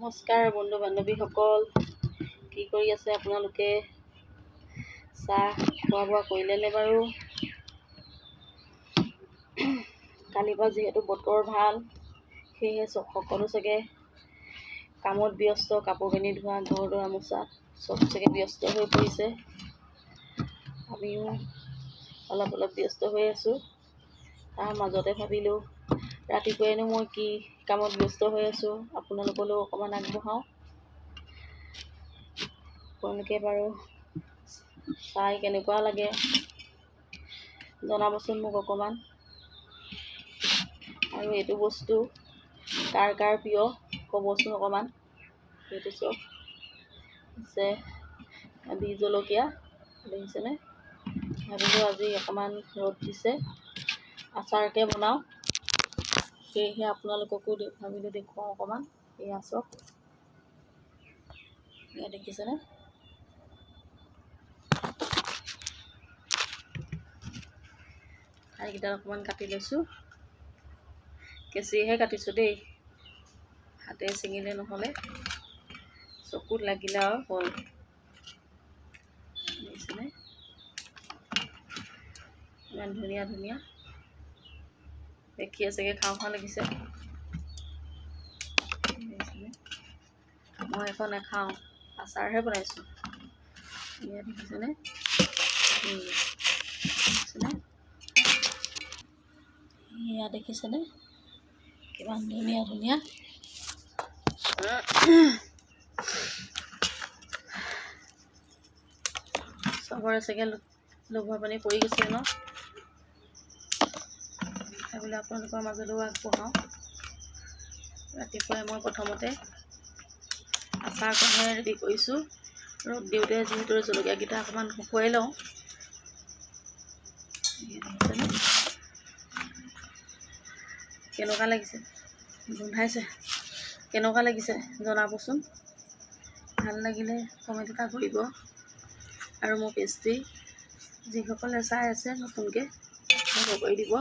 নমস্কাৰ বন্ধু বান্ধৱীসকল, কি কৰি আছে আপোনালোকে? চাহ খোৱা বোৱা কৰিলে নে বাৰু? কালিৰ পৰা যিহেতু বতৰ ভাল, সেয়েহে সকলো চাগে কামত ব্যস্ত, কাপোৰ কানি ধোৱা, ঘৰ দুৱাৰ মোচা চব চাগে ব্যস্ত হৈ পৰিছে। আমিও অলপ ব্যস্ত হৈ আছোঁ। তাৰ মাজতে ভাবিলোঁ ৰাতিপুৱাইনো মই কি কামত ব্যস্ত হৈ আছোঁ, আপোনালোকলৈও অকণমান আগবঢ়াওঁ। আপোনালোকে বাৰু চাই কেনেকুৱা লাগে জনাবচোন মোক অকণমান। আৰু এইটো বস্তু কাৰ কাৰ প্ৰিয় ক'বচোন অকণমান। সেইটো চব আছে বি জলকীয়া দেখিছেনে? ভাবিলোঁ আজি অকণমান ৰ'দ দিছে, আচাৰকে বনাওঁ। সেয়েহে আপোনালোককো ভাবিলোঁ দেখুৱাওঁ অকণমান। এয়া চাওক, এয়া দেখিছেনে? ঠাৰিকেইডাল অকণমান কাটি লৈছোঁ, কেঁচিহে কাটিছোঁ দেই, হাতে ছিঙিলে নহ'লে চকুত লাগিলে আৰু হ'ল। দেখিছেনে ইমান ধুনীয়া ধুনীয়া দেখিয়ে চাগে খাওঁ খাওঁ লাগিছে। মই এখন নাখাওঁ, আচাৰহে বনাইছোঁ। এয়া দেখিছেনে? দেখিছেনে? এয়া দেখিছেনে কিমান ধুনীয়া ধুনীয়া। চবৰে চাগে লোভৰ পানী পৰি গৈছে ন? সেইবুলি আপোনালোকৰ মাজলৈও আগবঢ়াওঁ। ৰাতিপুৱাই মই প্ৰথমতে আচাৰকণহে ৰেডি কৰিছোঁ। ৰ'দ দিওঁতে যিহেতু জলকীয়াকেইটা অকণমান শুকুৱাই লওঁ। কেনেকুৱা লাগিছে? গোন্ধাইছে? কেনেকুৱা লাগিছে জনাবচোন। ভাল লাগিলে কমেণ্ট এটা কৰিব। আৰু মোৰ পেজটি যিসকলে চাই আছে নতুনকৈ ফ'ল' কৰি দিব।